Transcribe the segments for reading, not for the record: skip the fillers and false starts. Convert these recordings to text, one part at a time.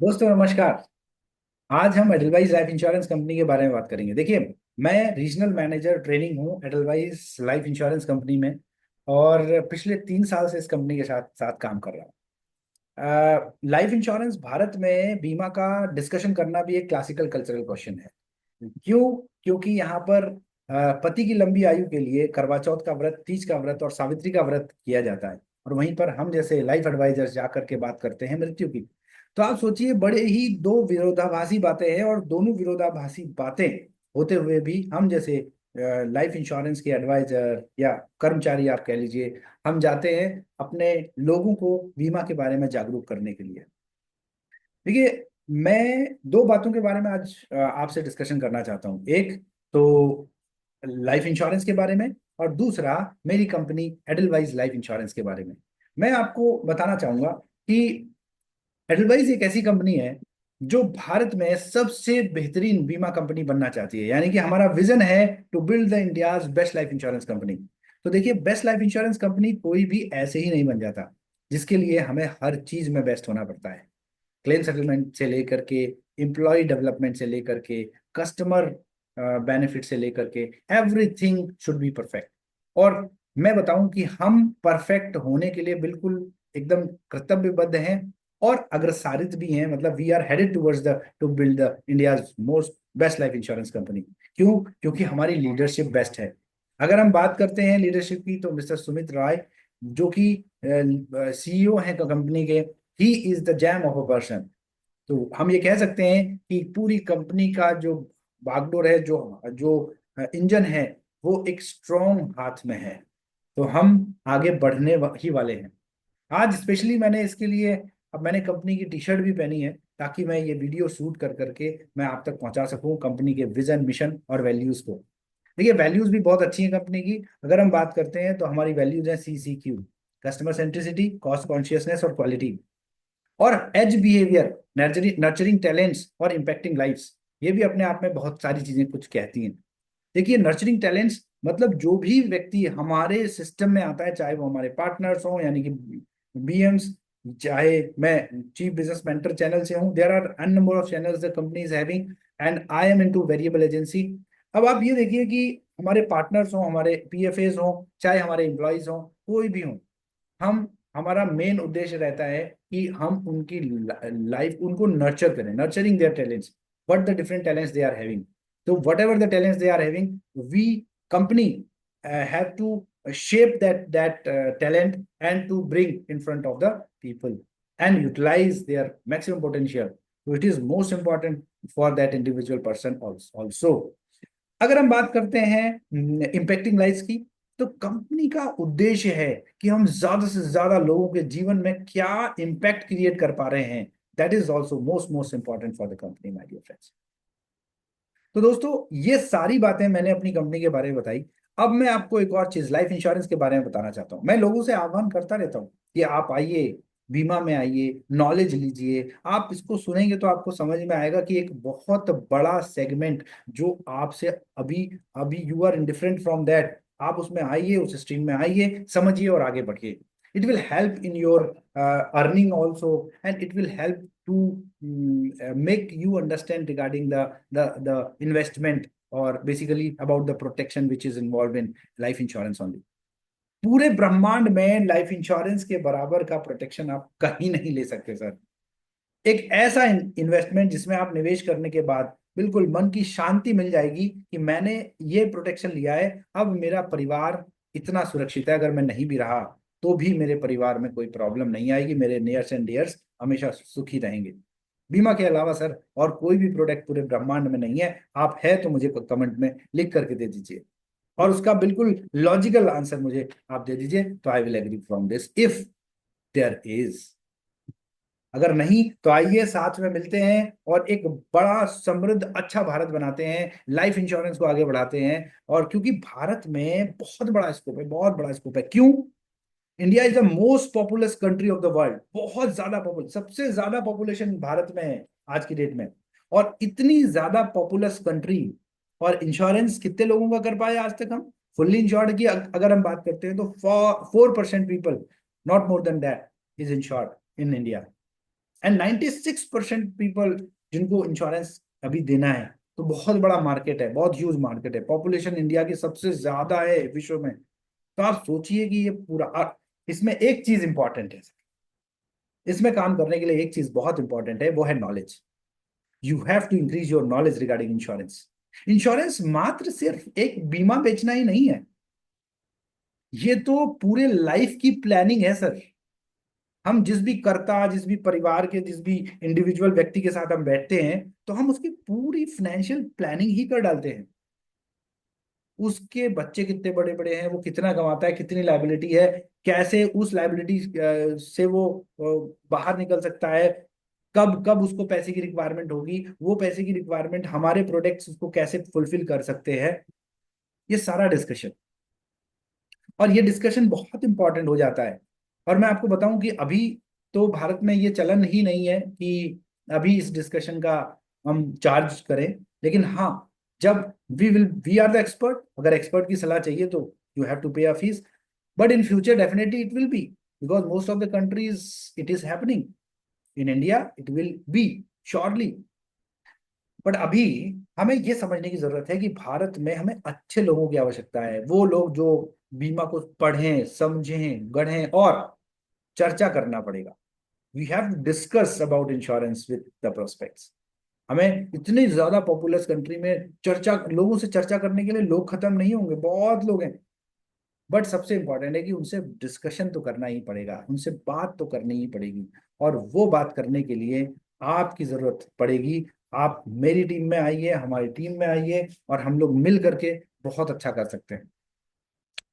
दोस्तों नमस्कार। आज हम एडलवाइज लाइफ इंश्योरेंस कंपनी के बारे में बात करेंगे। देखिए, मैं रीजनल मैनेजर ट्रेनिंग हूँ एडलवाइज लाइफ इंश्योरेंस कंपनी में, और पिछले 3 साल से इस कंपनी के साथ साथ काम कर रहा हूँ। लाइफ इंश्योरेंस भारत में बीमा का डिस्कशन करना भी एक क्लासिकल कल्चरल क्वेश्चन है। क्यों? क्योंकि यहाँ पर पति की लंबी आयु के लिए करवा चौथ का व्रत, तीज का व्रत और सावित्री का व्रत किया जाता है, और वहीं पर हम जैसे लाइफ एडवाइजर्स जाकर के बात करते हैं मृत्यु की। तो आप सोचिए, बड़े ही दो विरोधाभासी बातें हैं, और दोनों विरोधाभासी बातें होते हुए भी हम जैसे लाइफ इंश्योरेंस के एडवाइजर या कर्मचारी आप कह लीजिए, हम जाते हैं अपने लोगों को बीमा के बारे में जागरूक करने के लिए। देखिए, मैं दो बातों के बारे में आज आपसे डिस्कशन करना चाहता हूँ। एक तो लाइफ इंश्योरेंस के बारे में, और दूसरा मेरी कंपनी एडलवाइज लाइफ इंश्योरेंस के बारे में। मैं आपको बताना चाहूंगा कि एडलवाइज एक ऐसी कंपनी है जो भारत में सबसे बेहतरीन बीमा कंपनी बनना चाहती है। यानी कि हमारा विजन है to build the India's best life insurance company. तो देखिए, बेस्ट लाइफ इंश्योरेंस कंपनी कोई भी ऐसे ही नहीं बन जाता, जिसके लिए हमें हर चीज में बेस्ट होना पड़ता है। क्लेम सेटलमेंट से लेकर के, एम्प्लॉय डेवलपमेंट से लेकर के, कस्टमर बेनिफिट से लेकर के, एवरीथिंग शुड बी परफेक्ट। और मैं बताऊं कि हम परफेक्ट होने के लिए बिल्कुल एकदम कर्तव्यबद्ध हैं, और अग्रसारित भी हैं। मतलब we are headed towards the to build the India's most best life insurance company. क्यों? क्योंकि हमारी लीडरशिप बेस्ट है। अगर हम बात करते हैं लीडरशिप की, तो मिस्टर सुमित राय, जो कि सीईओ हैं कंपनी के, he is the jam of a person. तो हम ये कह सकते हैं कि पूरी कंपनी का जो बागडोर है, जो जो इंजन है, वो एक स्ट्रॉन्ग हाथ में है। तो हम आगे बढ़ने ही वाले हैं। आज स्पेशली मैंने इसके लिए, अब मैंने कंपनी की टी शर्ट भी पहनी है, ताकि मैं ये वीडियो शूट कर करके मैं आप तक पहुंचा सकूं कंपनी के विजन, मिशन और वैल्यूज को। देखिए, वैल्यूज भी बहुत अच्छी है कंपनी की। अगर हम बात करते हैं तो हमारी वैल्यूज है CCQ: customer centricity, cost consciousness और क्वालिटी। और एज बिहेवियर, नर्चरिंग टैलेंट्स और इम्पैक्टिंग लाइफ्स। ये भी अपने आप में बहुत सारी चीजें कुछ कहती हैं। देखिए, नर्चरिंग टैलेंट्स मतलब जो भी व्यक्ति हमारे सिस्टम में आता है, चाहे वो हमारे पार्टनर्स हों यानी कि BMs, चाहे मैं चीफ बिजनेस मेंटर चैनल से हूं, there are an number of channels the company is having, and I am into variable agency. अब आप ये देखिए कि हमारे पार्टनर्स हों, हमारे PFAs हों, चाहे हमारे एम्प्लॉयज हों, कोई भी हों, हम हमारा मेन उद्देश्य रहता है कि हम उनकी लाइफ, उनको नर्चर करें, nurturing their talents, what the different talents they are having. तो whatever the talents they are having, we company have to shape that talent and to bring in front of the people and utilize their maximum potential. So it is most important for that individual person also. अगर हम बात करते हैं impacting life की, तो company का उद्देश्य है कि हम ज्यादा से ज्यादा लोगों के जीवन में क्या इम्पैक्ट क्रिएट कर पा रहे हैं। That is also most most important for the company, my dear friends. तो दोस्तों, ये सारी बातें मैंने अपनी कंपनी के बारे में बताई। अब मैं आपको एक और चीज लाइफ इंश्योरेंस के बारे में बताना चाहता हूँ। मैं लोगों से आह्वान करता रहता हूँ कि आप आइए, बीमा में आइए, नॉलेज लीजिए। आप इसको सुनेंगे तो आपको समझ में आएगा कि एक बहुत बड़ा सेगमेंट जो आपसे अभी अभी you are indifferent from that, आप उसमें आइए, उस स्ट्रीम में आइए, समझिए और आगे बढ़िए। It will help in your earning also, and it will help to make you understand regarding the investment, or basically about the protection which is involved in life insurance only. पूरे ब्रह्मांड में life insurance के बराबर का protection आप कहीं नहीं ले सकते सर। एक ऐसा इन्वेस्टमेंट जिसमें आप निवेश करने के बाद बिल्कुल मन की शांति मिल जाएगी कि मैंने ये प्रोटेक्शन लिया है, अब मेरा परिवार इतना सुरक्षित है, अगर मैं नहीं भी रहा तो भी मेरे परिवार में कोई प्रॉब्लम नहीं आएगी, मेरे नियर्स एंड डियर्स हमेशा सुखी रहेंगे। बीमा के अलावा सर और कोई भी प्रोडक्ट पूरे ब्रह्मांड में नहीं है। आप है तो मुझे कमेंट में लिख करके दे दीजिए, और उसका बिल्कुल लॉजिकल आंसर मुझे आप दे दीजिए, तो I will agree from this if there is. अगर नहीं तो आइए साथ में मिलते हैं और एक बड़ा समृद्ध अच्छा भारत बनाते हैं, लाइफ इंश्योरेंस को आगे बढ़ाते हैं। और क्योंकि भारत में बहुत बड़ा स्कोप है, बहुत बड़ा स्कोप है। क्यों? India is the most populous country of the world. बहुत ज्यादा पॉपुलर, सबसे ज्यादा पॉपुलेशन भारत में है आज की डेट में। और इतनी ज्यादा पॉपुलस कंट्री, और इंश्योरेंस कितने लोगों का कर पाए आज तक हम? फुल्ली इंश्योर्ड की अगर हम बात करते हैं तो 4% people, not more than that, is insured in India. And 96% people जिनको इंश्योरेंस अभी देना है, तो बहुत बड़ा मार्केट है, बहुत ह्यूज मार्केट है, पॉपुलेशन इंडिया की सबसे ज्यादा है विश्व में। तो आप सोचिए कि ये पूरा, और इसमें एक चीज इंपॉर्टेंट है, इसमें काम करने के लिए एक चीज बहुत इंपॉर्टेंट है, वो है knowledge. You have to increase your knowledge regarding insurance. Insurance मात्र सिर्फ एक बीमा बेचना ही नहीं है, ये तो पूरे लाइफ की प्लानिंग है सर। हम जिस भी कर्ता, जिस भी परिवार के, जिस भी इंडिविजुअल व्यक्ति के साथ हम बैठते हैं, तो हम उसकी पूरी फाइनेंशियल प्लानिंग ही कर डालते हैं। उसके बच्चे कितने बड़े बड़े हैं, वो कितना कमाता है, कितनी लाइबिलिटी है, कैसे उस लाइबिलिटी से वो बाहर निकल सकता है, कब कब उसको पैसे की रिक्वायरमेंट होगी, वो पैसे की रिक्वायरमेंट हमारे प्रोडक्ट्स उसको कैसे फुलफिल कर सकते हैं, ये सारा डिस्कशन। और ये डिस्कशन बहुत इंपॉर्टेंट हो जाता है। और मैं आपको बताऊं कि अभी तो भारत में ये चलन ही नहीं है कि अभी इस डिस्कशन का हम चार्ज करें। लेकिन हाँ, जब वी आर द एक्सपर्ट, अगर एक्सपर्ट की सलाह चाहिए तो you have to pay a fee. But in future definitely it will be, because most of the countries it is happening, in India it will be surely. But अभी हमें ये समझने की जरूरत है कि भारत में हमें अच्छे लोगों की आवश्यकता है, वो लोग जो बीमा को पढ़ें, समझें, गढ़ें, और चर्चा करना पड़ेगा। We have to discuss about insurance with the prospects. हमें इतनी ज्यादा पॉपुलस कंट्री में चर्चा, लोगों से चर्चा करने के लिए लोग खत्म नहीं होंगे, बहुत लोग हैं। बट सबसे इंपॉर्टेंट है कि उनसे डिस्कशन तो करना ही पड़ेगा, उनसे बात तो करनी ही पड़ेगी। और वो बात करने के लिए आपकी जरूरत पड़ेगी। आप मेरी टीम में आइए, हमारी टीम में आइए, और हम लोग मिल करके बहुत अच्छा कर सकते हैं।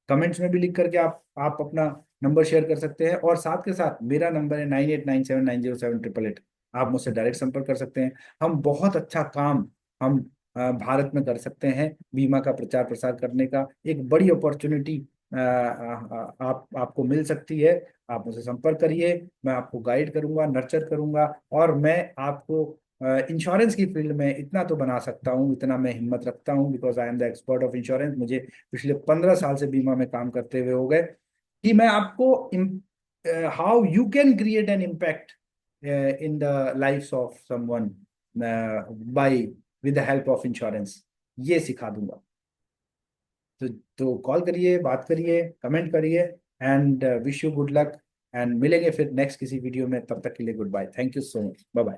कमेंट्स में भी लिख करके आप अपना नंबर शेयर कर सकते हैं, और साथ के साथ मेरा नंबर है 9897907888। आप मुझसे डायरेक्ट संपर्क कर सकते हैं। हम बहुत अच्छा काम हम भारत में कर सकते हैं, बीमा का प्रचार प्रसार करने का एक बड़ी अपॉर्चुनिटी आप आपको मिल सकती है। आप मुझसे संपर्क करिए, मैं आपको गाइड करूंगा, नर्चर करूंगा, और मैं आपको इंश्योरेंस की फील्ड में इतना तो बना सकता हूँ, इतना मैं हिम्मत रखता हूँ, because I am the expert of insurance. मुझे पिछले 15 साल से बीमा में काम करते हुए हो गए, कि मैं आपको how you can create an impact in the life of someone by with the help of insurance, ये सिखा दूंगा। तो कॉल करिए, बात करिए, कमेंट करिए, and wish you good luck. And मिलेंगे फिर नेक्स्ट किसी वीडियो में, तब तक के लिए goodbye, thank you so much, bye bye.